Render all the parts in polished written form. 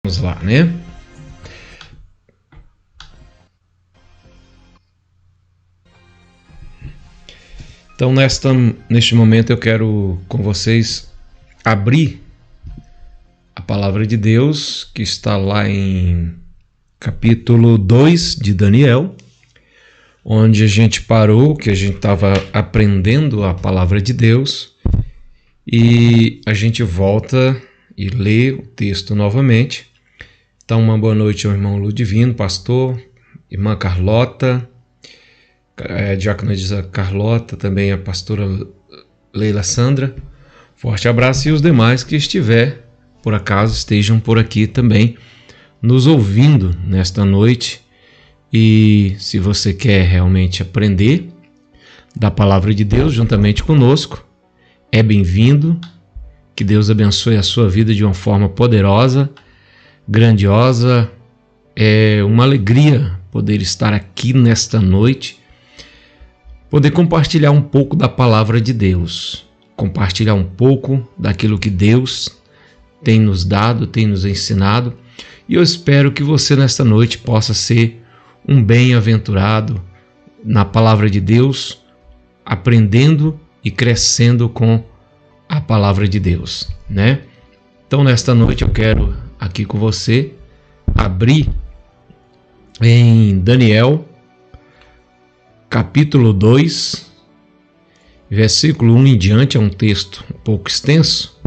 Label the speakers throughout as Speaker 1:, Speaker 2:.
Speaker 1: Vamos lá, né? Então, neste momento eu quero com vocês abrir a palavra de Deus que está lá em capítulo 2 de Daniel, onde a gente parou, que a gente estava aprendendo a palavra de Deus, e a gente volta e lê o texto novamente. Então, uma boa noite ao irmão Ludivino, pastor, irmã Carlota, diaconisa Carlota, também a pastora Leila Sandra. Forte abraço, e os demais que por acaso estejam por aqui também nos ouvindo nesta noite. E se você quer realmente aprender da palavra de Deus juntamente conosco, é bem-vindo. Que Deus abençoe a sua vida de uma forma poderosa, grandiosa. É uma alegria poder estar aqui nesta noite, poder compartilhar um pouco da palavra de Deus, compartilhar um pouco daquilo que Deus tem nos dado, tem nos ensinado. E eu espero que você nesta noite possa ser um bem-aventurado na palavra de Deus, aprendendo e crescendo com a palavra de Deus, né? Então, nesta noite eu quero aqui com você abrir em Daniel, capítulo 2, versículo 1 em diante. É um texto um pouco extenso,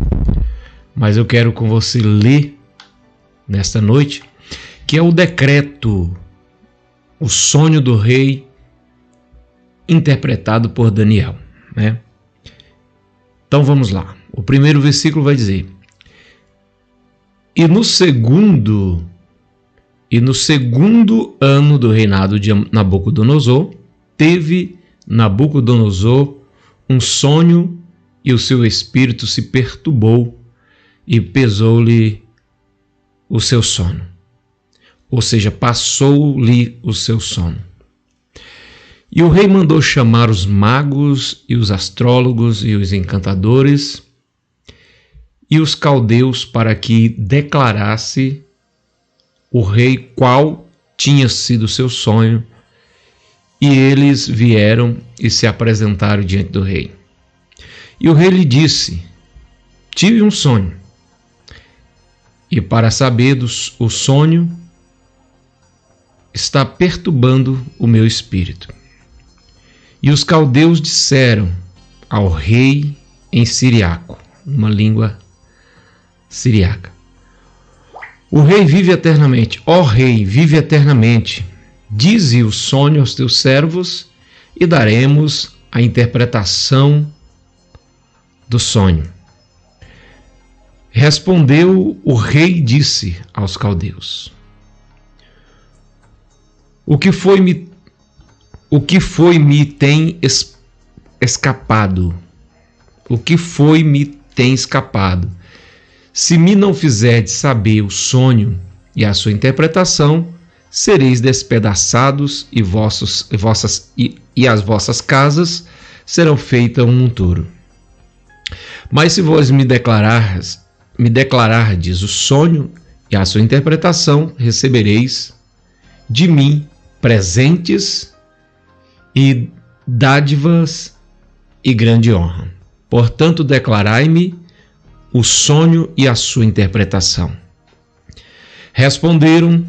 Speaker 1: mas eu quero com você ler nesta noite, que é o decreto, o sonho do rei, interpretado por Daniel, né? Então vamos lá. O primeiro versículo vai dizer: E no segundo ano do reinado de Nabucodonosor, teve Nabucodonosor um sonho, e o seu espírito se perturbou, e pesou-lhe o seu sono. Ou seja, passou-lhe o seu sono. E o rei mandou chamar os magos e os astrólogos e os encantadores e os caldeus para que declarasse o rei qual tinha sido o seu sonho. E eles vieram e se apresentaram diante do rei. E o rei lhe disse: Tive um sonho, e para saber o sonho está perturbando o meu espírito. E os caldeus disseram ao rei em siriaco, uma língua siriaca: O rei vive eternamente. Ó rei, vive eternamente. Dize o sonho aos teus servos, e daremos a interpretação do sonho. Respondeu o rei e disse aos caldeus: O que foi me tem escapado? O que foi me tem escapado? Se me não fizerdes saber o sonho e a sua interpretação, sereis despedaçados, e as vossas casas serão feitas um monturo. Mas se vós me declarardes o sonho e a sua interpretação, recebereis de mim presentes e dádivas e grande honra. Portanto, declarai-me o sonho e a sua interpretação. Responderam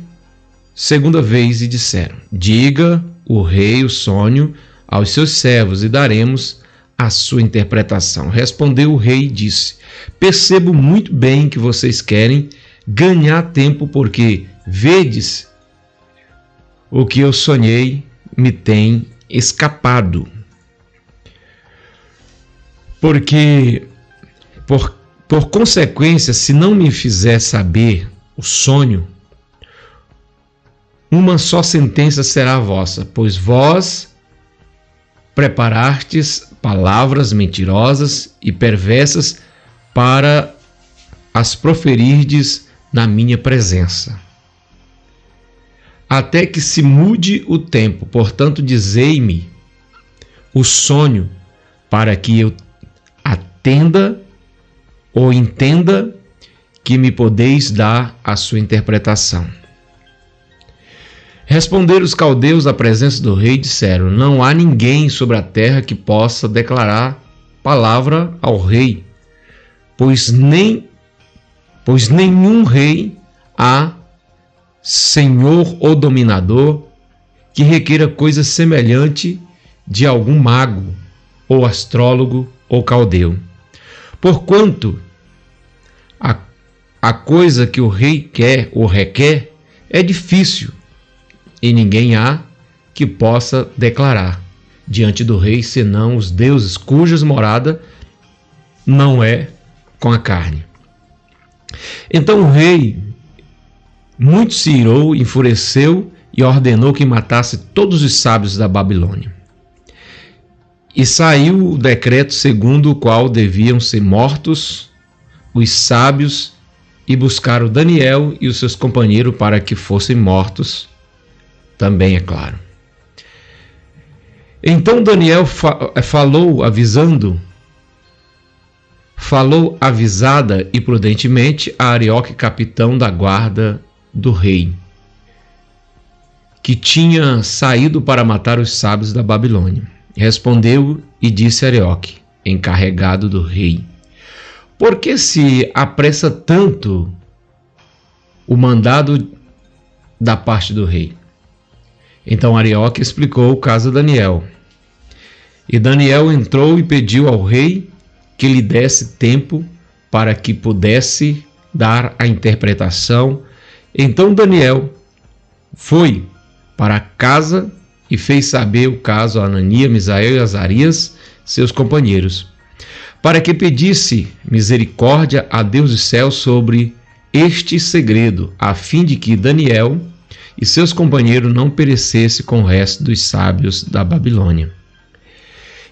Speaker 1: segunda vez e disseram: Diga o rei o sonho aos seus servos, e daremos a sua interpretação. Respondeu o rei e disse: Percebo muito bem que vocês querem ganhar tempo, porque vedes o que eu sonhei me tem escapado. Porque, por consequência, se não me fizer saber o sonho, uma só sentença será vossa, pois vós preparastes palavras mentirosas e perversas para as proferirdes na minha presença, até que se mude o tempo. Portanto, dizei-me o sonho, para que eu atenda ou entenda que me podeis dar a sua interpretação. Responderam os caldeus à presença do rei e disseram: não há ninguém sobre a terra que possa declarar palavra ao rei, pois nenhum rei há, senhor ou dominador, que requeira coisa semelhante de algum mago, ou astrólogo, ou caldeu. Porquanto a coisa que o rei quer ou requer é difícil, e ninguém há que possa declarar diante do rei, senão os deuses cujas morada não é com a carne. Então o rei muito se irou, enfureceu e ordenou que matasse todos os sábios da Babilônia. E saiu o decreto segundo o qual deviam ser mortos os sábios, e buscaram Daniel e os seus companheiros para que fossem mortos também, é claro. Então Daniel falou avisada e prudentemente a Arioque, capitão da guarda do rei, que tinha saído para matar os sábios da Babilônia. Respondeu e disse a Arioque, encarregado do rei: por que se apressa tanto o mandado da parte do rei? Então Arioque explicou o caso a Daniel. E Daniel entrou e pediu ao rei que lhe desse tempo para que pudesse dar a interpretação. Então Daniel foi para a casa e fez saber o caso a Ananias, Misael e Azarias, seus companheiros, para que pedisse misericórdia a Deus do céu sobre este segredo, a fim de que Daniel e seus companheiros não perecessem com o resto dos sábios da Babilônia.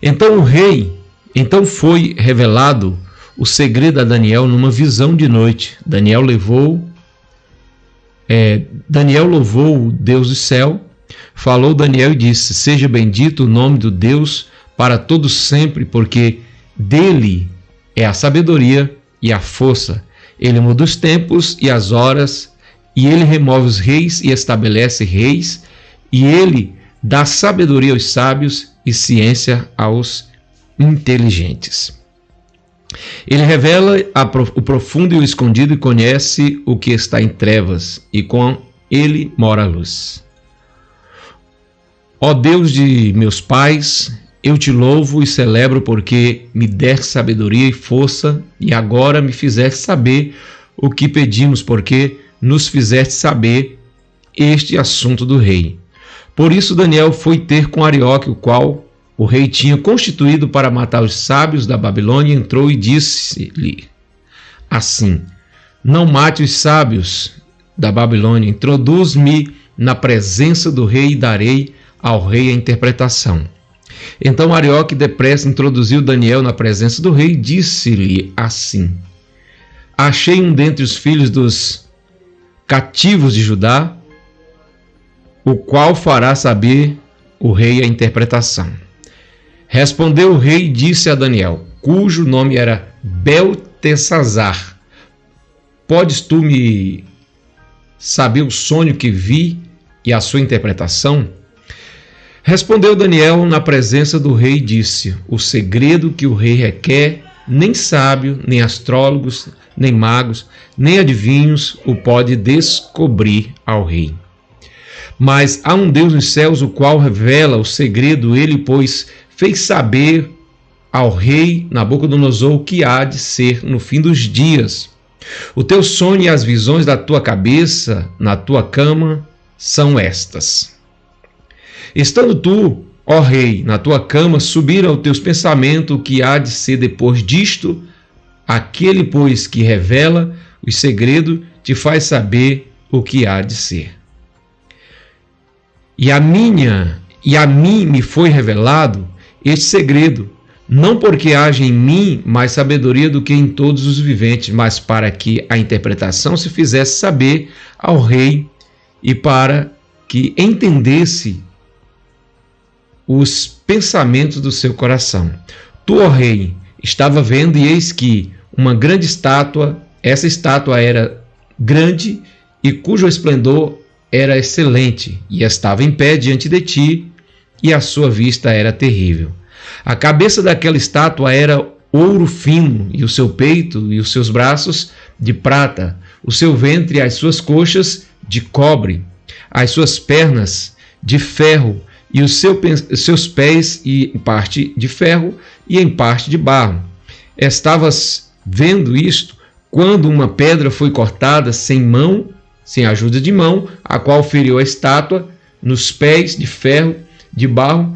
Speaker 1: Então foi revelado o segredo a Daniel numa visão de noite. Daniel louvou o Deus do céu, falou Daniel e disse: seja bendito o nome do Deus para todos sempre, porque dele é a sabedoria e a força. Ele muda os tempos e as horas, e ele remove os reis e estabelece reis, e ele dá sabedoria aos sábios e ciência aos inteligentes. Ele revela o profundo e o escondido e conhece o que está em trevas, e com ele mora a luz. Ó Deus de meus pais, eu te louvo e celebro porque me deste sabedoria e força, e agora me fizeste saber o que pedimos, porque nos fizeste saber este assunto do rei. Por isso Daniel foi ter com Arioque, o qual o rei tinha constituído para matar os sábios da Babilônia, entrou e disse-lhe assim: não mate os sábios da Babilônia, introduz-me na presença do rei e darei ao rei a interpretação. Então Arioque depressa introduziu Daniel na presença do rei e disse-lhe assim: achei um dentre os filhos dos cativos de Judá, o qual fará saber o rei a interpretação. Respondeu o rei e disse a Daniel, cujo nome era Beltesazar: podes tu me saber o sonho que vi e a sua interpretação? Respondeu Daniel na presença do rei e disse: o segredo que o rei requer, nem sábio, nem astrólogos, nem magos, nem adivinhos o pode descobrir ao rei. Mas há um Deus nos céus, o qual revela o segredo. Ele, pois, fez saber ao rei Nabucodonosor o que há de ser no fim dos dias. O teu sonho e as visões da tua cabeça na tua cama são estas. Estando tu, ó rei, na tua cama, subir aos teus pensamentos o que há de ser depois disto. Aquele, pois, que revela o segredo, te faz saber o que há de ser. E a mim me foi revelado este segredo, não porque haja em mim mais sabedoria do que em todos os viventes, mas para que a interpretação se fizesse saber ao rei e para que entendesse os pensamentos do seu coração. Tu, ó rei, estava vendo, e eis que uma grande estátua Essa estátua era grande e cujo esplendor era excelente, e estava em pé diante de ti, e a sua vista era terrível. A cabeça daquela estátua era ouro fino, e o seu peito e os seus braços de prata, o seu ventre e as suas coxas de cobre, as suas pernas de ferro, e os seus pés em parte de ferro e em parte de barro. Estavas vendo isto quando uma pedra foi cortada sem mão, sem ajuda de mão, a qual feriu a estátua nos pés de ferro, de barro,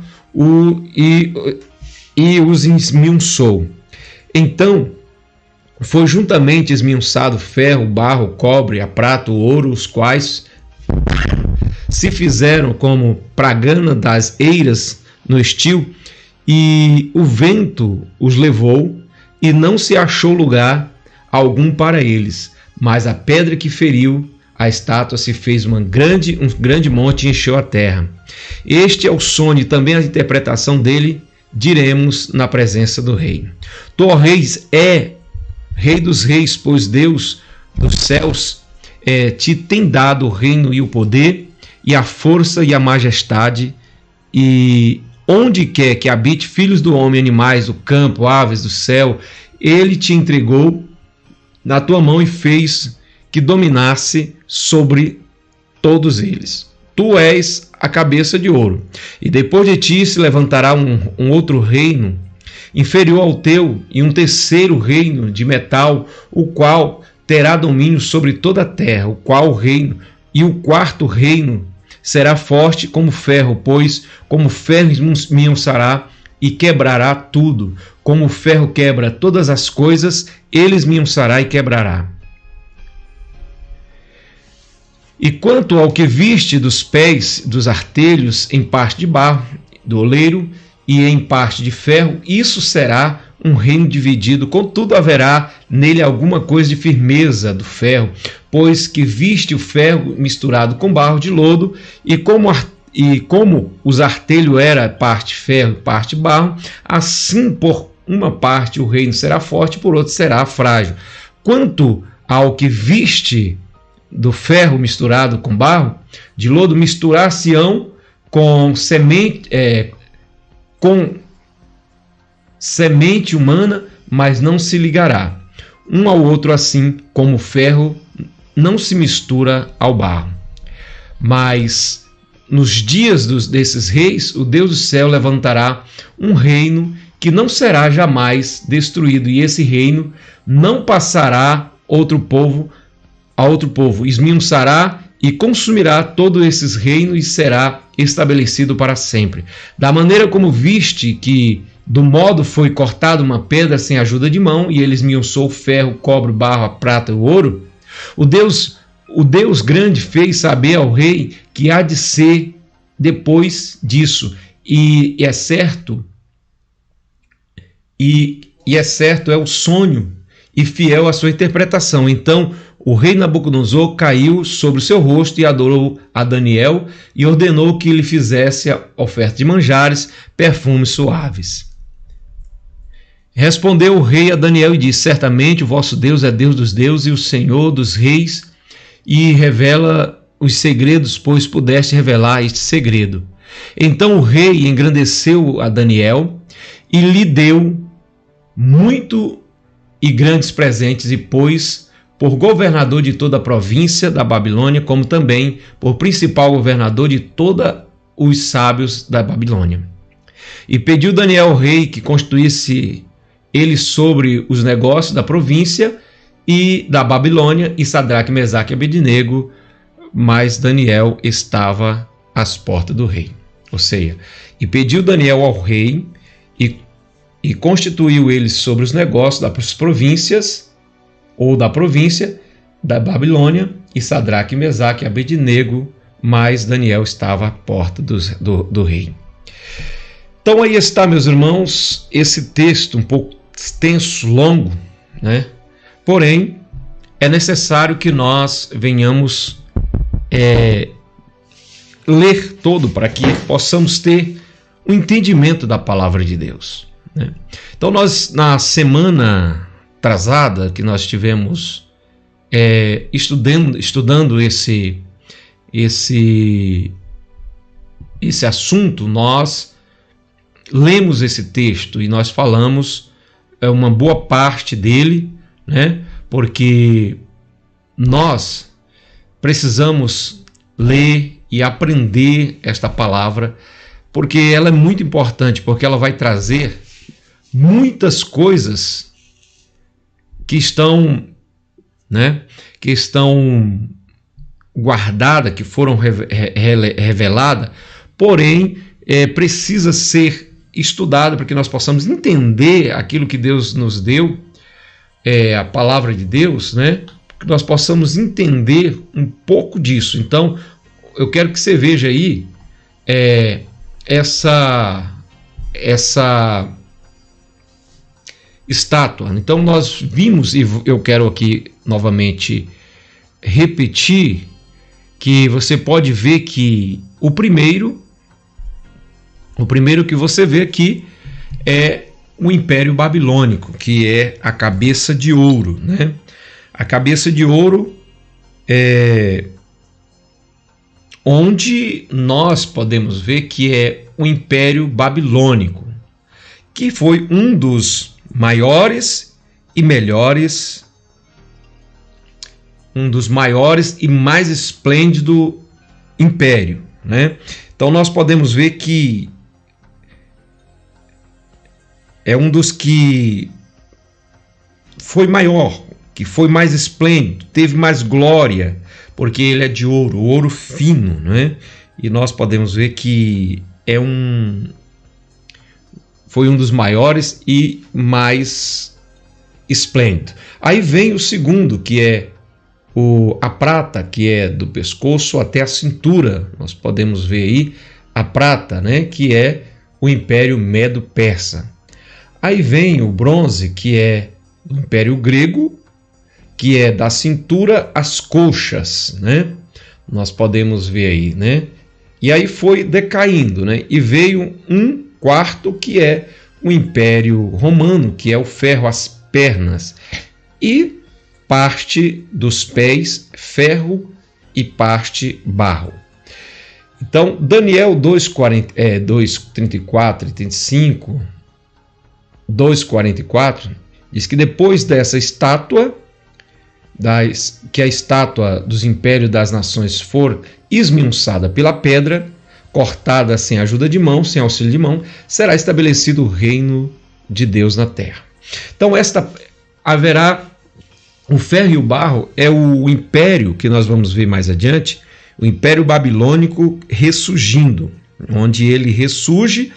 Speaker 1: e os esmiuçou. Então foi juntamente esmiuçado ferro, barro, cobre, a prata, o ouro, os quais se fizeram como pragana das eiras no estio, e o vento os levou, e não se achou lugar algum para eles. Mas a pedra que feriu a estátua se fez um grande monte e encheu a terra. Este é o sonho e também a interpretação dele, diremos na presença do rei. Tu, ó reis, rei dos reis, pois Deus dos céus te tem dado o reino e o poder, e a força e a majestade, e onde quer que habite filhos do homem, animais do campo, aves do céu, ele te entregou na tua mão e fez que dominasse sobre todos eles. Tu és a cabeça de ouro, e depois de ti se levantará um outro reino inferior ao teu, e um terceiro reino de metal, o qual terá domínio sobre toda a terra, o quarto reino será forte como ferro, pois como ferro esmiuçará e quebrará tudo. Como o ferro quebra todas as coisas, ele esmiuçará e quebrará. E quanto ao que viste dos pés dos artelhos em parte de barro, do oleiro, e em parte de ferro, isso será um reino dividido, contudo haverá nele alguma coisa de firmeza do ferro, pois que viste o ferro misturado com barro de lodo, e como os artelhos era parte ferro e parte barro, assim por uma parte o reino será forte, por outra será frágil. Quanto ao que viste do ferro misturado com barro, de lodo, misturar-se-ão com semente humana, mas não se ligará um ao outro, assim como o ferro não se mistura ao barro. Mas nos dias desses reis, o Deus do céu levantará um reino que não será jamais destruído, e esse reino não passará a outro povo, esmiuçará e consumirá todos esses reinos e será estabelecido para sempre. Da maneira como viste que do modo foi cortada uma pedra sem ajuda de mão, e ele esmiuçou o ferro, o cobre, o barro, a prata e o ouro, o Deus grande fez saber ao rei que há de ser depois disso, e é certo, é o sonho e fiel à sua interpretação. Então o rei Nabucodonosor caiu sobre o seu rosto e adorou a Daniel, e ordenou que lhe fizesse a oferta de manjares, perfumes suaves. Respondeu o rei a Daniel e disse: certamente o vosso Deus é Deus dos deuses e o Senhor dos reis, e revela os segredos, pois pudeste revelar este segredo. Então o rei engrandeceu a Daniel e lhe deu muito e grandes presentes, e pôs por governador de toda a província da Babilônia, como também por principal governador de todos os sábios da Babilônia. E pediu Daniel ao rei que constituísse ele sobre os negócios da província e da Babilônia, e Sadraque, Mesaque e Abednego, mas Daniel estava às portas do rei. Ou seja, e pediu Daniel ao rei e constituiu ele sobre os negócios das províncias, ou da província da Babilônia, e Sadraque, Mesaque e Abednego, mas Daniel estava à porta do rei. Então aí está, meus irmãos, esse texto um pouco extenso, longo, né? Porém, é necessário que nós venhamos ler todo, para que possamos ter o entendimento da palavra de Deus, né? Então nós, na semana atrasada, que nós tivemos estudando esse assunto, nós lemos esse texto e nós falamos uma boa parte dele, né? Porque nós precisamos ler e aprender esta palavra, porque ela é muito importante, porque ela vai trazer muitas coisas que estão, né, que estão guardadas, que foram reveladas, porém precisa ser estudada para que nós possamos entender aquilo que Deus nos deu, a palavra de Deus, né? Que nós possamos entender um pouco disso. Então, eu quero que você veja aí essa estátua. Então, nós vimos, e eu quero aqui novamente repetir, que você pode ver que o primeiro que você vê aqui é o Império Babilônico, que é a cabeça de ouro, né? A cabeça de ouro é onde nós podemos ver que é o Império Babilônico, que foi um dos maiores e melhores, um dos maiores e mais esplêndido império, né? Então nós podemos ver que é um dos que foi maior, que foi mais esplêndido, teve mais glória, porque ele é de ouro, ouro fino, né? E nós podemos ver que foi um dos maiores e mais esplêndido. Aí vem o segundo, que é a prata, que é do pescoço até a cintura. Nós podemos ver aí a prata, né? Que é o Império Medo-Persa. Aí vem o bronze, que é do Império Grego, que é da cintura às coxas, né? Nós podemos ver aí, né? E aí foi decaindo, né? E veio um quarto, que é o Império Romano, que é o ferro às pernas. E parte dos pés, ferro, e parte barro. Então, Daniel 2:34 e 35... 2:44 diz que depois dessa estátua, que a estátua dos impérios das nações for esmiuçada pela pedra, cortada sem ajuda de mão, sem auxílio de mão, será estabelecido o reino de Deus na terra. Então haverá o ferro e o barro, é o império que nós vamos ver mais adiante, o Império Babilônico ressurgindo, onde ele ressurge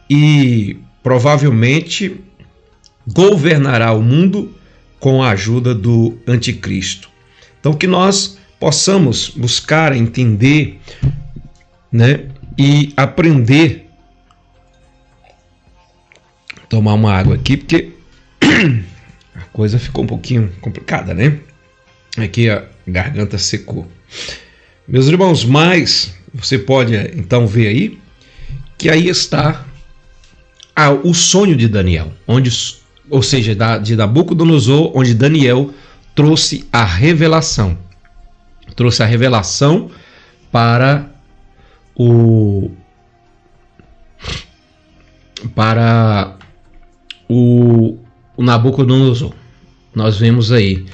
Speaker 1: e provavelmente governará o mundo com a ajuda do anticristo. Então, que nós possamos buscar entender, né, e aprender. Tomar uma água aqui, porque a coisa ficou um pouquinho complicada, né? Aqui a garganta secou. Meus irmãos, mas você pode então ver aí que aí está o sonho de Daniel, ou seja, de Nabucodonosor, onde Daniel trouxe a revelação. Trouxe a revelação para o Nabucodonosor. Nós vemos aí,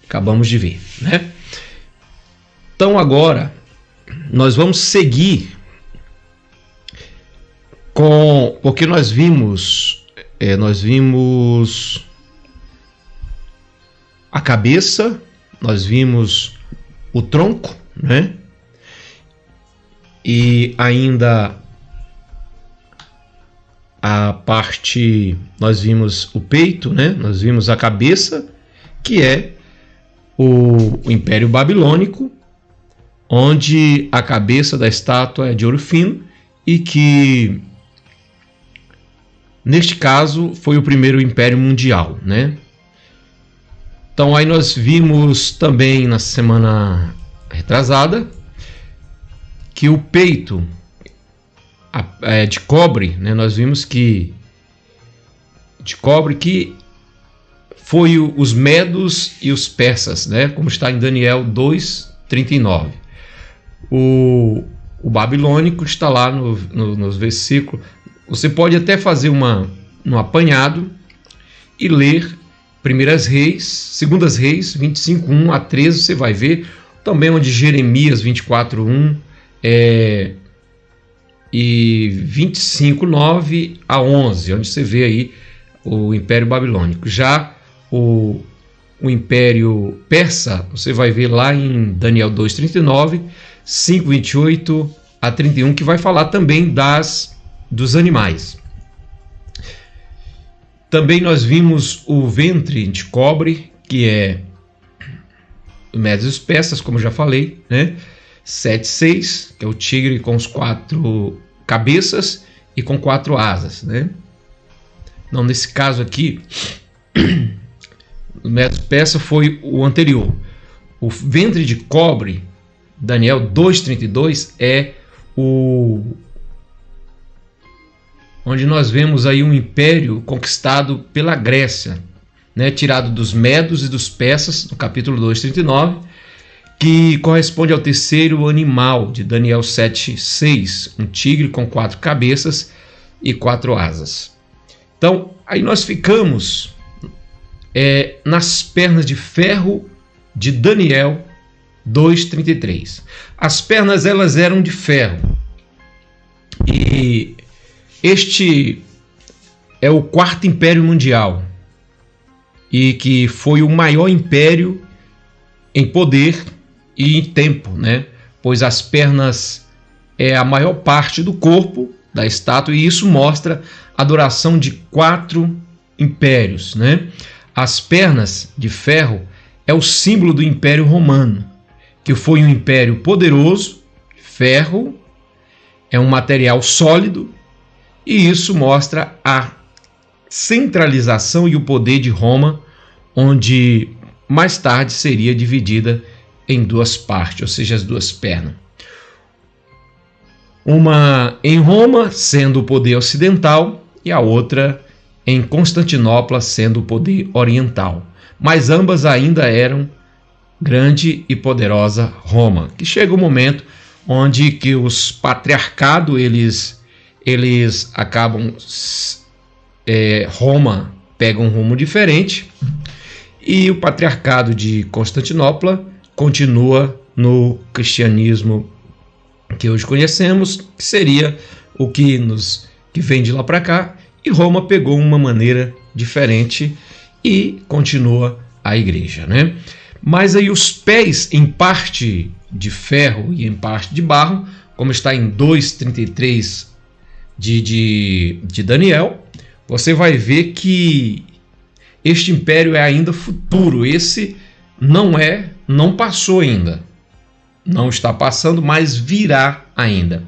Speaker 1: acabamos de ver, né? Então agora nós vamos seguir porque nós vimos a cabeça, nós vimos o tronco, né? E ainda a parte, nós vimos o peito, né? Nós vimos a cabeça, que é o Império Babilônico, onde a cabeça da estátua é de ouro fino e que, neste caso, foi o primeiro império mundial, né? Então aí nós vimos também na semana retrasada que o peito de cobre, né? Nós vimos que de cobre, que foi os medos e os persas, né? Como está em Daniel 2:39. O babilônico está lá nos versículos. Você pode até fazer um apanhado e ler 1 Reis, 2 Reis 25:1 a 13, você vai ver também onde Jeremias 24:1 e 25:9 a 11, onde você vê aí o Império Babilônico. Já o Império Persa, você vai ver lá em Daniel 2:39, 5:28 a 31, que vai falar também dos animais. Também nós vimos o ventre de cobre, que é o Medos e os persas, como já falei, né? 7:6, que é o tigre com os 4 cabeças e com 4 asas, né? Não, nesse caso aqui, o Medos persa foi o anterior. O ventre de cobre, Daniel 2:32, é onde nós vemos aí um império conquistado pela Grécia, né, tirado dos medos e dos persas, no capítulo 2:39, que corresponde ao terceiro animal de Daniel 7:6, um tigre com 4 cabeças e 4 asas. Então, aí nós ficamos nas pernas de ferro de Daniel 2:33. As pernas, elas eram de ferro. E este é o quarto império mundial, e que foi o maior império em poder e em tempo, né? Pois as pernas é a maior parte do corpo da estátua, e isso mostra a duração de 4 impérios, né? As pernas de ferro é o símbolo do Império Romano, que foi um império poderoso. Ferro é um material sólido, e isso mostra a centralização e o poder de Roma, onde mais tarde seria dividida em 2 partes, ou seja, as 2 pernas. Uma em Roma, sendo o poder ocidental, e a outra em Constantinopla, sendo o poder oriental. Mas ambas ainda eram grande e poderosa Roma, que chega o momento onde que os patriarcados, eles acabam, Roma pega um rumo diferente, e o patriarcado de Constantinopla continua no cristianismo que hoje conhecemos, que seria o que vem de lá para cá, e Roma pegou uma maneira diferente e continua a igreja, né? Mas aí os pés, em parte de ferro e em parte de barro, como está em 2:33 de Daniel, você vai ver que este império é ainda futuro. Esse não passou ainda, não está passando, mas virá ainda.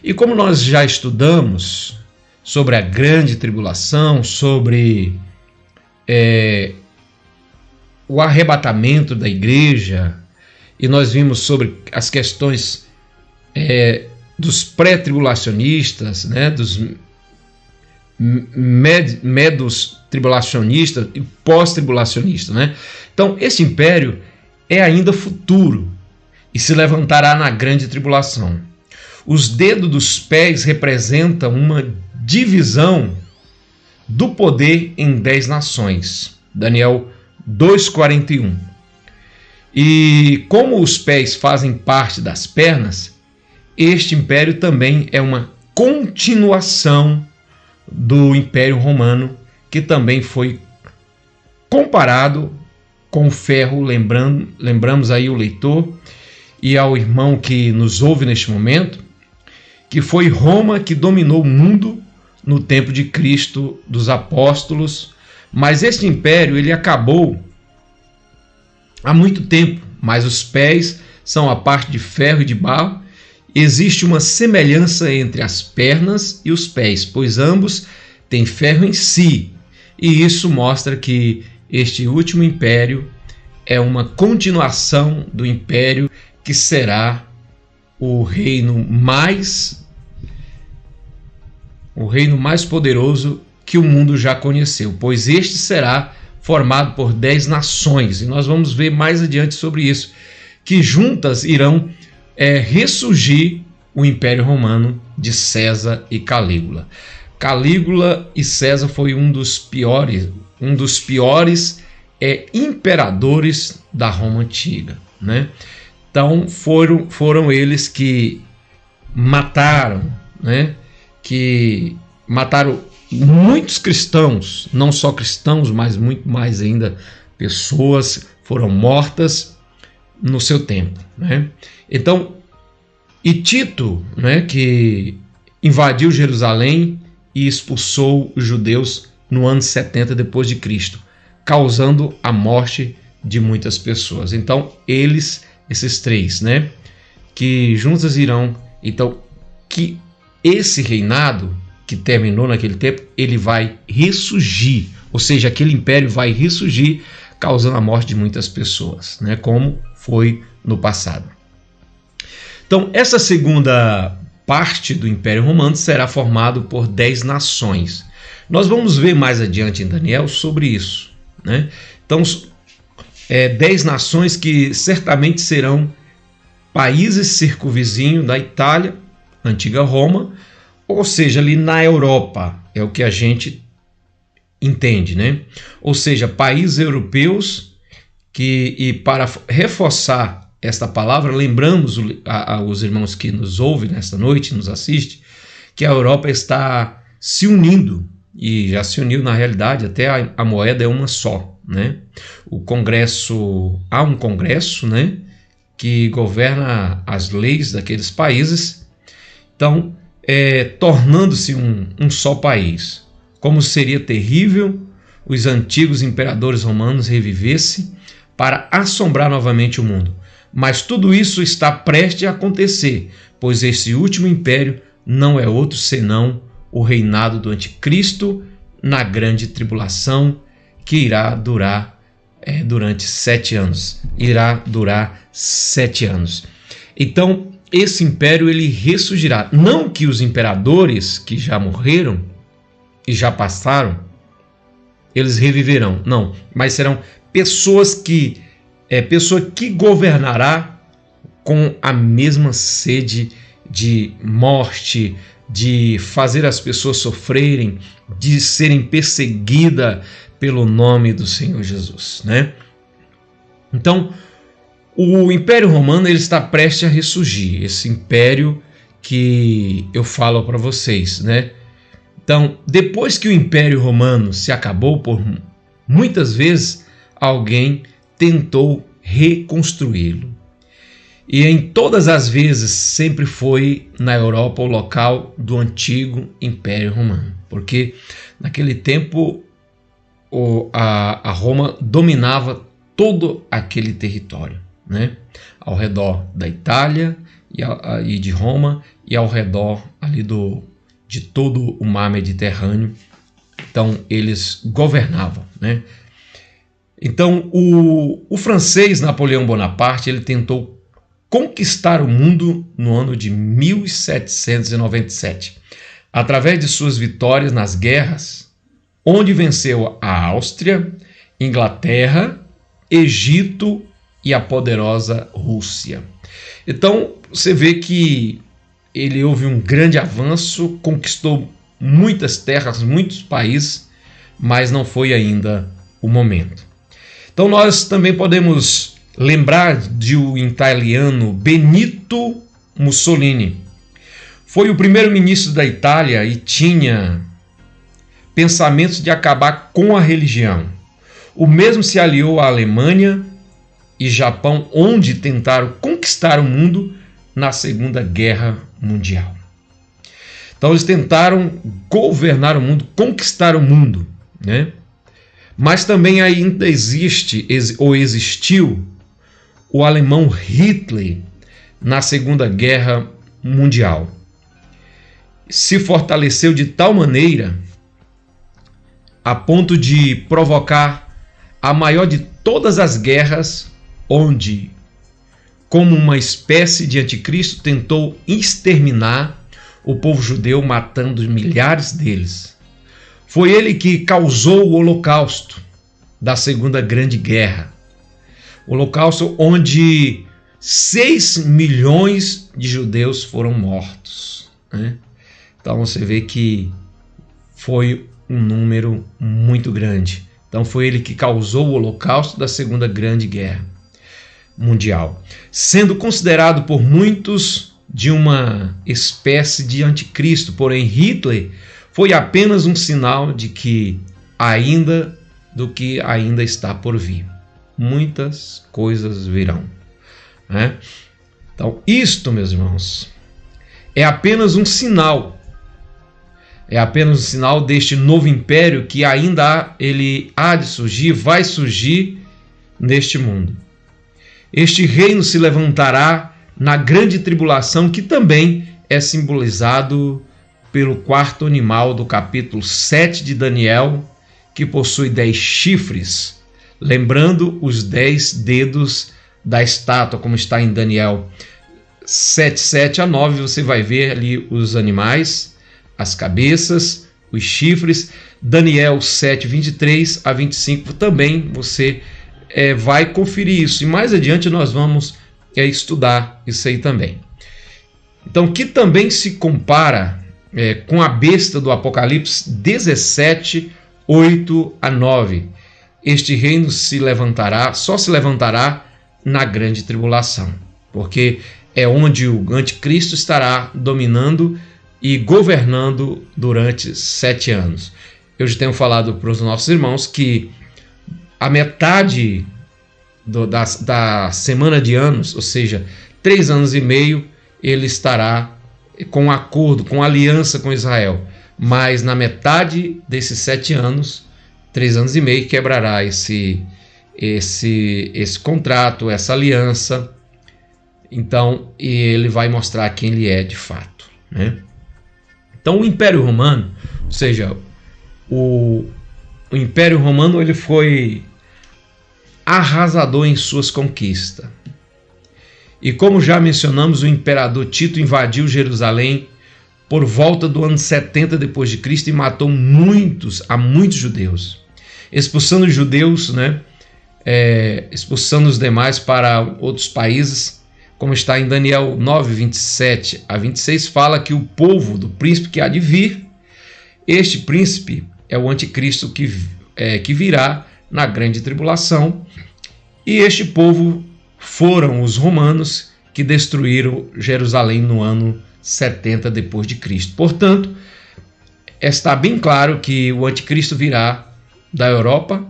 Speaker 1: E como nós já estudamos sobre a grande tribulação, sobre o arrebatamento da igreja, e nós vimos sobre as questões dos pré-tribulacionistas, né, dos medos tribulacionistas e pós-tribulacionistas, né? Então, esse império é ainda futuro e se levantará na grande tribulação. Os dedos dos pés representam uma divisão do poder em 10 nações. Daniel 2:41. E como os pés fazem parte das pernas, este império também é uma continuação do Império Romano, que também foi comparado com o ferro. Lembramos aí o leitor e ao irmão que nos ouve neste momento, que foi Roma que dominou o mundo no tempo de Cristo, dos apóstolos, mas este império ele acabou há muito tempo, mas os pés são a parte de ferro e de barro. Existe uma semelhança entre as pernas e os pés, pois ambos têm ferro em si, e isso mostra que este último império é uma continuação do império que será o reino mais poderoso que o mundo já conheceu, pois este será formado por 10 nações, e nós vamos ver mais adiante sobre isso, que juntas irão ressurgir o Império Romano de César e Calígula. Calígula e César foi um dos piores imperadores da Roma antiga, né? Então foram eles que mataram, né? Que mataram muitos cristãos, não só cristãos, mas muito mais ainda pessoas foram mortas no seu tempo, né? Então, e Tito, né, que invadiu Jerusalém e expulsou os judeus no ano 70 depois de Cristo, causando a morte de muitas pessoas. Então, esses três, né, que juntos irão, então, que esse reinado que terminou naquele tempo, ele vai ressurgir, ou seja, aquele império vai ressurgir, causando a morte de muitas pessoas, né, como foi no passado. Então, essa segunda parte do Império Romano será formado por 10 nações. Nós vamos ver mais adiante em Daniel sobre isso, né? Então, 10 nações que certamente serão países circunvizinhos da Itália, antiga Roma, ou seja, ali na Europa, é o que a gente entende, né? Ou seja, países europeus e para reforçar esta palavra, lembramos os irmãos que nos ouvem nesta noite, nos assistem, que a Europa está se unindo, e já se uniu na realidade, até a moeda é uma só, né? Há um congresso, né, que governa as leis daqueles países, então, tornando-se um só país. Como seria terrível os antigos imperadores romanos revivessem para assombrar novamente o mundo. Mas tudo isso está prestes a acontecer, pois esse último império não é outro senão o reinado do anticristo na grande tribulação, que irá durar durante 7 anos. Irá durar 7 anos. Então, esse império ele ressurgirá. Não que os imperadores que já morreram e já passaram, eles reviverão. Não, mas serão pessoa que governará com a mesma sede de morte, de fazer as pessoas sofrerem, de serem perseguidas pelo nome do Senhor Jesus, né? Então, o Império Romano ele está prestes a ressurgir, esse império que eu falo para vocês, né? Então, depois que o Império Romano se acabou, por muitas vezes alguém tentou reconstruí-lo. E em todas as vezes sempre foi na Europa o local do antigo Império Romano, porque naquele tempo a Roma dominava todo aquele território, né? Ao redor da Itália e de Roma e ao redor ali de todo o mar Mediterrâneo. Então eles governavam, né? Então o francês Napoleão Bonaparte ele tentou conquistar o mundo no ano de 1797, através de suas vitórias nas guerras, onde venceu a Áustria, Inglaterra, Egito e a poderosa Rússia. Então você vê que ele houve um grande avanço, conquistou muitas terras, muitos países, mas não foi ainda o momento. Então nós também podemos lembrar de um italiano Benito Mussolini. Foi o primeiro-ministro da Itália e tinha pensamentos de acabar com a religião. O mesmo se aliou à Alemanha e Japão, onde tentaram conquistar o mundo na Segunda Guerra Mundial. Então eles tentaram governar o mundo, conquistar o mundo, né? Mas também ainda existiu o alemão Hitler na Segunda Guerra Mundial. Se fortaleceu de tal maneira a ponto de provocar a maior de todas as guerras, onde, como uma espécie de anticristo, tentou exterminar o povo judeu, matando milhares deles. Foi ele que causou o Holocausto da Segunda Grande Guerra. O Holocausto onde 6 milhões de judeus foram mortos, né? Então você vê que foi um número muito grande. Então foi ele que causou o Holocausto da Segunda Grande Guerra Mundial, sendo considerado por muitos de uma espécie de anticristo. Porém, Hitler foi apenas um sinal de que ainda está por vir. Muitas coisas virão, né? Então, isto, meus irmãos, é apenas um sinal. É apenas um sinal deste novo império que ainda ele há de surgir, vai surgir neste mundo. Este reino se levantará na grande tribulação, que também é simbolizado pelo quarto animal do capítulo 7 de Daniel, que possui 10 chifres, lembrando os 10 dedos da estátua, como está em Daniel 7:7-9, você vai ver ali os animais, as cabeças, os chifres. Daniel 7:23-25 também você vai conferir isso. E mais adiante nós vamos estudar isso aí também. Então, que também se compara com a besta do Apocalipse 17:8-9. Este reino só se levantará na grande tribulação, porque é onde o anticristo estará dominando e governando durante 7 anos. Eu já tenho falado para os nossos irmãos que a metade da semana de anos, ou seja, 3 anos e meio, ele estará com acordo, com aliança com Israel. Mas na metade desses 7 anos, 3 anos e meio, quebrará esse contrato, essa aliança. Então, ele vai mostrar quem ele é de fato, né? Então, o Império Romano, ou seja, o Império Romano, ele foi arrasador em suas conquistas. E como já mencionamos, o imperador Tito invadiu Jerusalém por volta do ano 70 depois de Cristo e matou muitos judeus, expulsando os judeus, né? Expulsando os demais para outros países. Como está em Daniel 9:27-26, fala que o povo do príncipe que há de vir, este príncipe é o anticristo que virá na grande tribulação, e este povo foram os romanos que destruíram Jerusalém no ano 70 depois de Cristo. Portanto, está bem claro que o anticristo virá da Europa,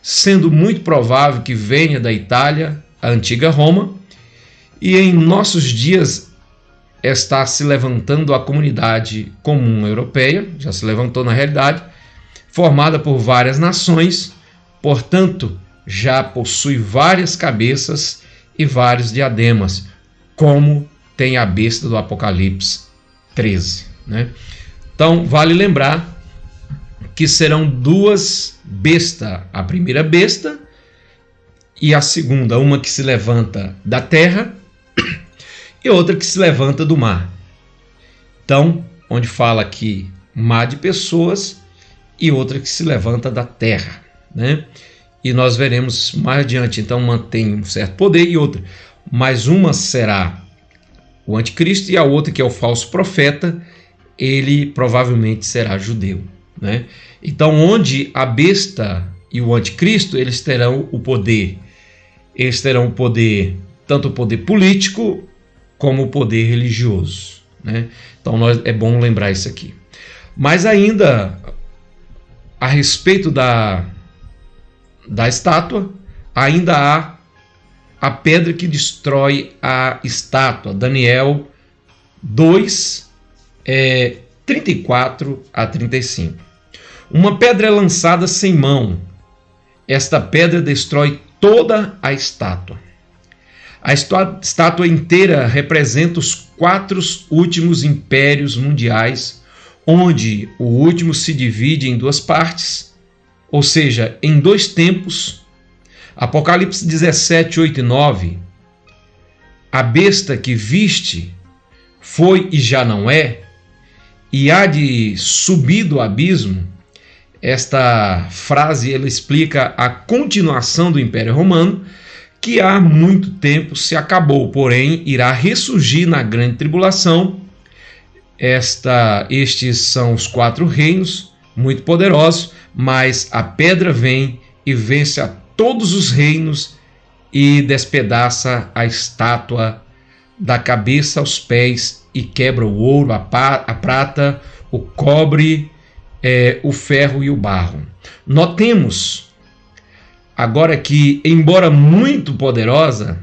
Speaker 1: sendo muito provável que venha da Itália, a antiga Roma, e em nossos dias está se levantando a comunidade comum europeia, já se levantou na realidade, formada por várias nações, portanto, já possui várias cabeças e vários diademas, como tem a besta do Apocalipse 13, né? Então, vale lembrar que serão 2 bestas, a primeira besta e a segunda, uma que se levanta da terra e outra que se levanta do mar. Então, onde fala aqui mar de pessoas e outra que se levanta da terra, né? E nós veremos mais adiante. Então, mantém um certo poder e outra. Mas uma será o anticristo e a outra, que é o falso profeta, ele provavelmente será judeu, né? Então, onde a besta e o anticristo, eles terão o poder. Eles terão o poder, tanto o poder político como o poder religioso, né? Então, é bom lembrar isso aqui. Mas ainda, a respeito da estátua, ainda há a pedra que destrói a estátua. Daniel 2:34-35. Uma pedra é lançada sem mão. Esta pedra destrói toda a estátua. A estátua inteira representa os 4 últimos impérios mundiais, onde o último se divide em 2 partes, ou seja, em 2 tempos. Apocalipse 17:8-9. A besta que viste foi e já não é, e há de subir do abismo. Esta frase ela explica a continuação do Império Romano, que há muito tempo se acabou, porém irá ressurgir na grande tribulação. Estes são os 4 reinos, muito poderosos, mas a pedra vem e vence a todos os reinos e despedaça a estátua da cabeça aos pés e quebra o ouro, a prata, o cobre, o ferro e o barro. Notemos agora que, embora muito poderosa,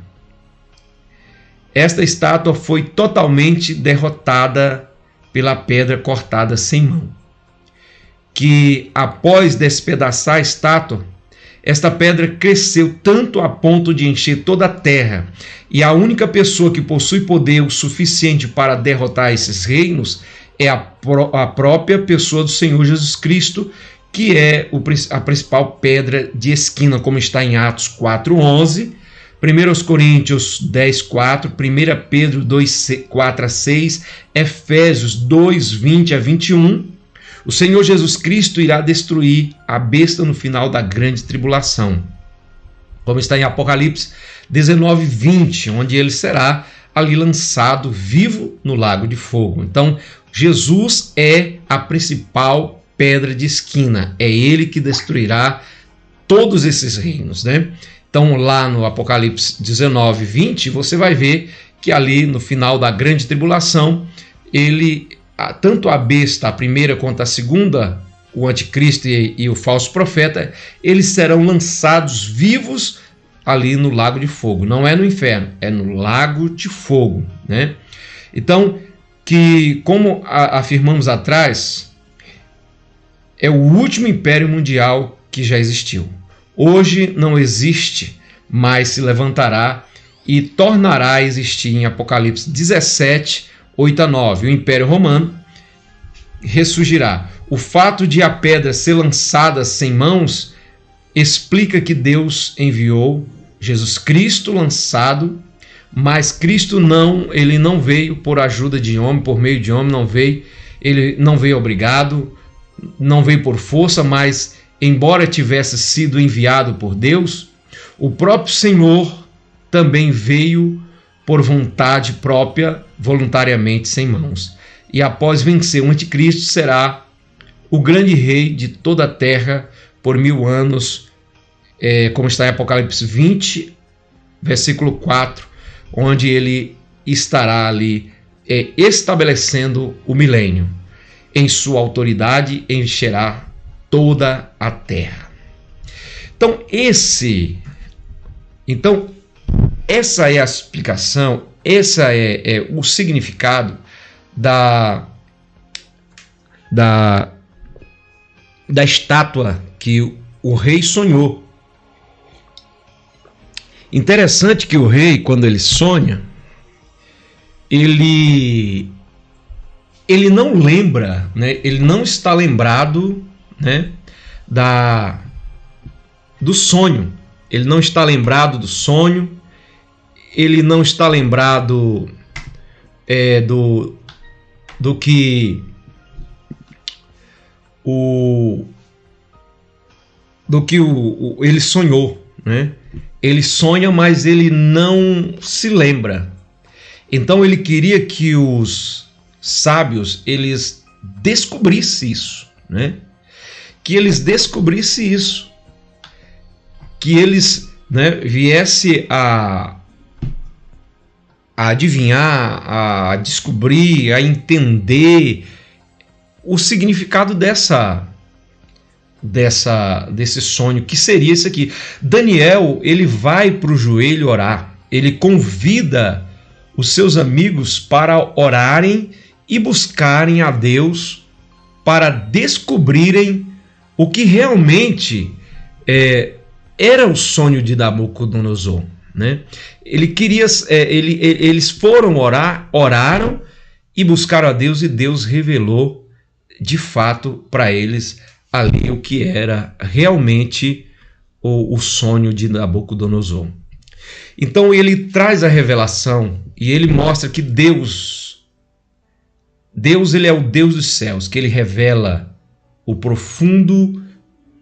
Speaker 1: esta estátua foi totalmente derrotada pela pedra cortada sem mão. Que após despedaçar a estátua, esta pedra cresceu tanto a ponto de encher toda a terra, e a única pessoa que possui poder o suficiente para derrotar esses reinos é a própria pessoa do Senhor Jesus Cristo, que é a principal pedra de esquina, como está em Atos 4:11, 1 Coríntios 10:4, 1 Pedro 2:4-6, Efésios 2:20-21. O Senhor Jesus Cristo irá destruir a besta no final da grande tribulação, como está em Apocalipse 19:20, onde ele será ali lançado vivo no lago de fogo. Então, Jesus é a principal pedra de esquina, é ele que destruirá todos esses reinos, né? Então, lá no Apocalipse 19:20, você vai ver que ali no final da grande tribulação, tanto a besta, a primeira quanto a segunda, o anticristo e o falso profeta, eles serão lançados vivos ali no lago de fogo. Não é no inferno, é no lago de fogo, né? Então, que como afirmamos atrás, é o último império mundial que já existiu. Hoje não existe, mas se levantará e tornará a existir em Apocalipse 17:8-9. O Império Romano ressurgirá. O fato de a pedra ser lançada sem mãos explica que Deus enviou Jesus Cristo lançado, mas Cristo ele não veio por ajuda de homem, por meio de homem, ele não veio obrigado, não veio por força, mas embora tivesse sido enviado por Deus, o próprio Senhor também veio por vontade própria, voluntariamente, sem mãos. E após vencer o anticristo, será o grande rei de toda a terra por 1000 anos, como está em Apocalipse 20, versículo 4, onde ele estará ali estabelecendo o milênio. Em sua autoridade encherá toda a terra. Então, essa é a explicação, essa é o significado da estátua que o rei sonhou. Interessante que o rei, quando ele sonha, ele não lembra, né? Ele não está lembrado, né, do sonho. Ele não está lembrado do sonho, ele não está lembrado do que ele sonhou, né? Ele sonha, mas ele não se lembra. Então ele queria que os sábios eles descobrissem isso, né? Que eles descobrissem isso, que eles, né, viessem a adivinhar, a descobrir, a entender o significado desse sonho, que seria isso aqui. Daniel, ele vai para o joelho orar, ele convida os seus amigos para orarem e buscarem a Deus para descobrirem o que realmente era o sonho de Nabucodonosor, né? Eles foram oraram e buscaram a Deus, e Deus revelou de fato para eles ali o que era realmente o sonho de Nabucodonosor. Então ele traz a revelação e ele mostra que Deus ele é o Deus dos céus, que ele revela o profundo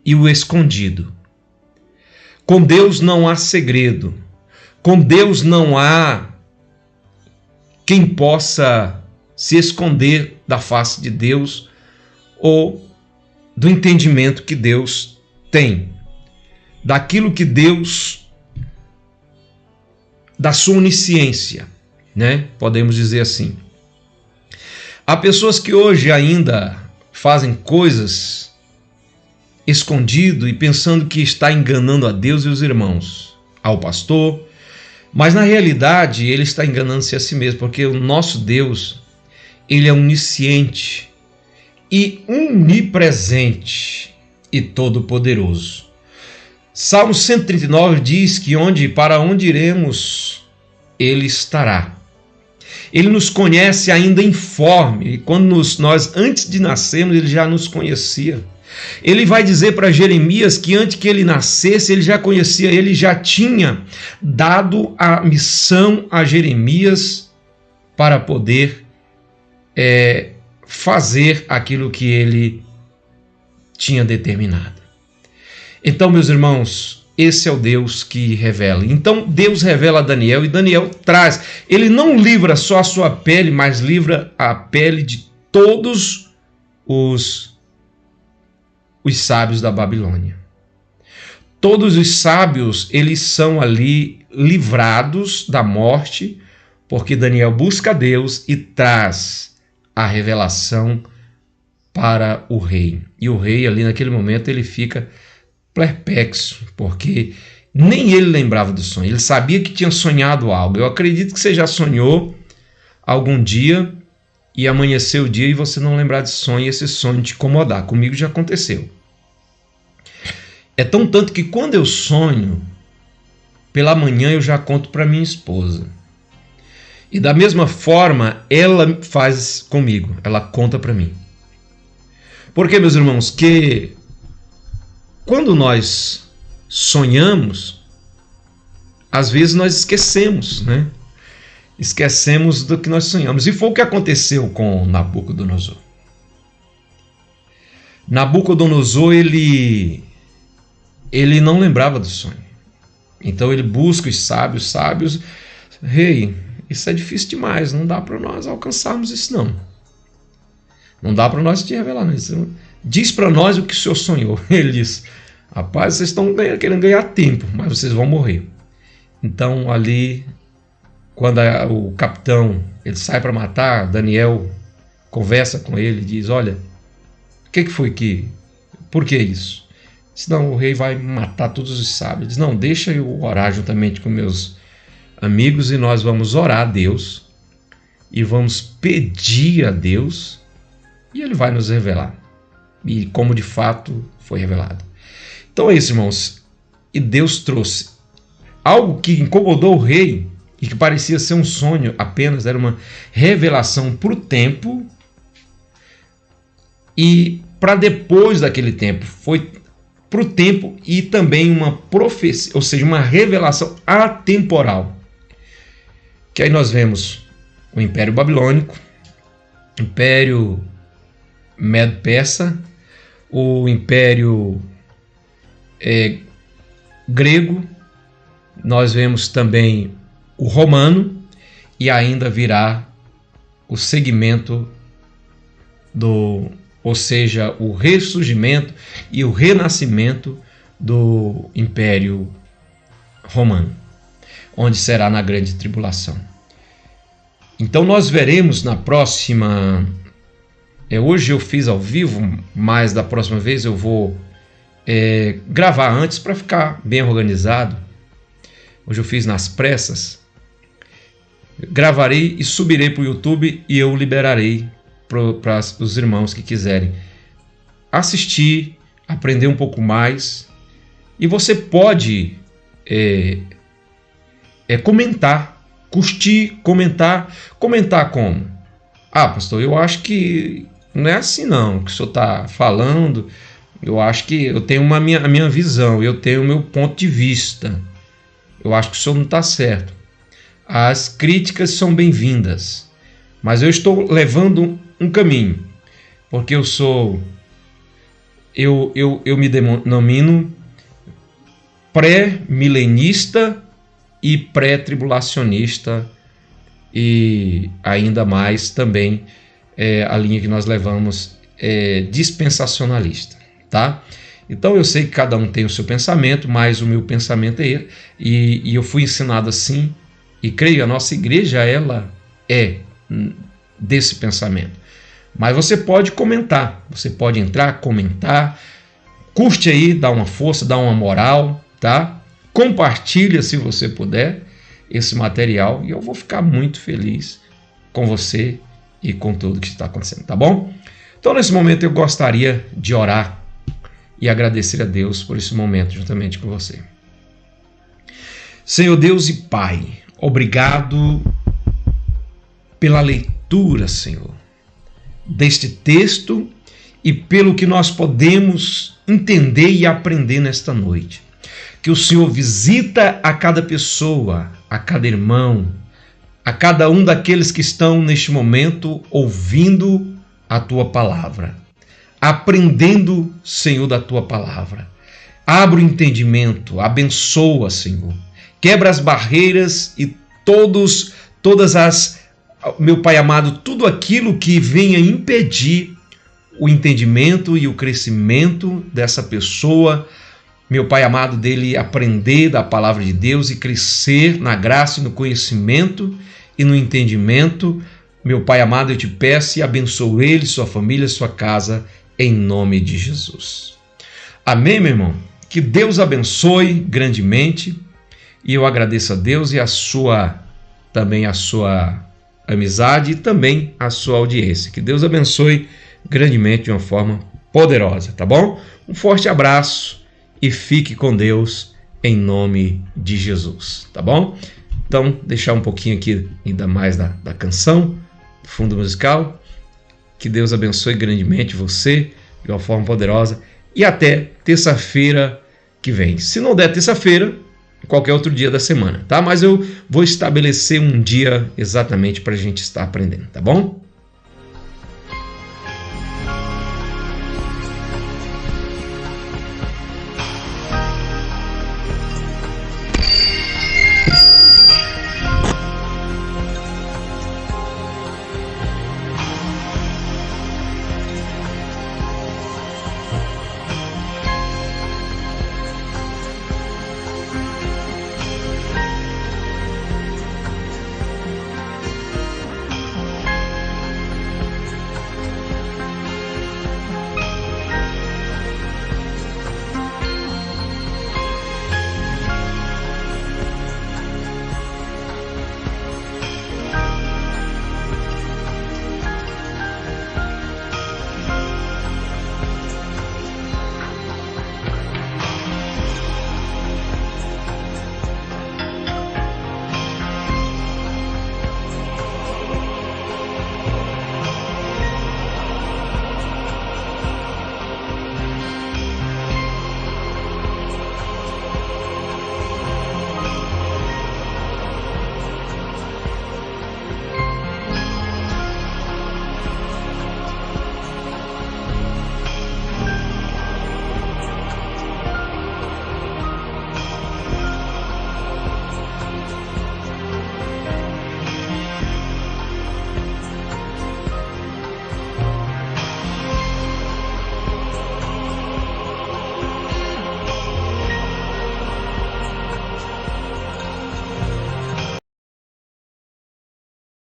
Speaker 1: e o escondido. Com Deus não há segredo. Com Deus não há quem possa se esconder da face de Deus ou do entendimento que Deus tem, daquilo que Deus, da sua onisciência, né? Podemos dizer assim. Há pessoas que hoje ainda fazem coisas escondido e pensando que está enganando a Deus e os irmãos, ao pastor, mas na realidade ele está enganando-se a si mesmo, porque o nosso Deus, ele é onisciente e onipresente e todo-poderoso. Salmo 139 diz que para onde iremos, ele estará. Ele nos conhece ainda informe, e quando nós antes de nascermos, ele já nos conhecia. Ele vai dizer para Jeremias que antes que ele nascesse, ele já conhecia, ele já tinha dado a missão a Jeremias para poder fazer aquilo que ele tinha determinado. Então, meus irmãos, esse é o Deus que revela. Então, Deus revela a Daniel e Daniel traz. Ele não livra só a sua pele, mas livra a pele de todos os sábios da Babilônia. Todos os sábios, eles são ali livrados da morte, porque Daniel busca Deus e traz a revelação para o rei. E o rei ali naquele momento ele fica perplexo, porque nem ele lembrava do sonho. Ele sabia que tinha sonhado algo. Eu acredito que você já sonhou algum dia e amanheceu o dia e você não lembrar de sonho e esse sonho te incomodar. Comigo já aconteceu. É tão tanto que quando eu sonho, pela manhã eu já conto para minha esposa. E da mesma forma, ela faz comigo, ela conta para mim. Porque, meus irmãos, que quando nós sonhamos, às vezes nós esquecemos, né? Esquecemos do que nós sonhamos. E foi o que aconteceu com Nabucodonosor. Nabucodonosor, ele não lembrava do sonho. Então ele busca os sábios. Rei, isso é difícil demais, não dá para nós alcançarmos isso não. Não dá para nós te revelar isso. Diz para nós o que o senhor sonhou. Ele diz, rapaz, vocês estão querendo ganhar tempo, mas vocês vão morrer. Então ali, quando o capitão ele sai para matar, Daniel conversa com ele e diz, olha, o que foi por que isso? Senão o rei vai matar todos os sábios. Ele diz, não, deixa eu orar juntamente com meus amigos e nós vamos orar a Deus e vamos pedir a Deus e ele vai nos revelar. E como de fato foi revelado. Então é isso, irmãos. E Deus trouxe algo que incomodou o rei e que parecia ser um sonho apenas, era uma revelação para o tempo e para depois daquele tempo. Foi para o tempo e também uma profecia, ou seja, uma revelação atemporal. Que aí nós vemos o Império Babilônico, Império Medo-Persa, o Império Grego, nós vemos também o Romano e ainda virá o segmento ou seja, o ressurgimento e o renascimento do Império Romano, onde será na grande tribulação. Então nós veremos na próxima... hoje eu fiz ao vivo, mas da próxima vez eu vou gravar antes para ficar bem organizado. Hoje eu fiz nas pressas. Gravarei e subirei para o YouTube e eu liberarei para os irmãos que quiserem assistir, aprender um pouco mais. E você pode comentar, curtir, comentar. Comentar como? Ah, pastor, eu acho que não é assim não, que o senhor está falando. Eu acho que eu tenho a minha visão, eu tenho o meu ponto de vista. Eu acho que o senhor não está certo. As críticas são bem-vindas, mas eu estou levando um caminho, porque eu sou eu me denomino pré-milenista e pré-tribulacionista, e ainda mais também a linha que nós levamos é dispensacionalista, tá? Então eu sei que cada um tem o seu pensamento, mas o meu pensamento é ele, e eu fui ensinado assim, e creio a nossa igreja ela é desse pensamento. Mas você pode comentar, você pode entrar, comentar, curte aí, dá uma força, dá uma moral, tá? Compartilha se você puder esse material e eu vou ficar muito feliz com você e com tudo que está acontecendo, tá bom? Então nesse momento eu gostaria de orar e agradecer a Deus por esse momento juntamente com você. Senhor Deus e Pai, obrigado pela leitura, Senhor, deste texto e pelo que nós podemos entender e aprender nesta noite. Que o Senhor visita a cada pessoa, a cada irmão, a cada um daqueles que estão neste momento ouvindo a Tua palavra, aprendendo, Senhor, da Tua palavra. Abre o entendimento, abençoa, Senhor. Quebra as barreiras e todas as, meu Pai amado, tudo aquilo que venha impedir o entendimento e o crescimento dessa pessoa, meu Pai amado, dele aprender da palavra de Deus e crescer na graça e no conhecimento e no entendimento. Meu Pai amado, eu te peço e abençoo ele, sua família, sua casa, em nome de Jesus. Amém, meu irmão? Que Deus abençoe grandemente e eu agradeço a Deus e também a sua amizade e também a sua audiência. Que Deus abençoe grandemente de uma forma poderosa, tá bom? Um forte abraço e fique com Deus em nome de Jesus, tá bom? Então, deixar um pouquinho aqui ainda mais da canção, do fundo musical. Que Deus abençoe grandemente você de uma forma poderosa e até terça-feira que vem. Se não der terça-feira, qualquer outro dia da semana, tá? Mas eu vou estabelecer um dia exatamente para a gente estar aprendendo, tá bom?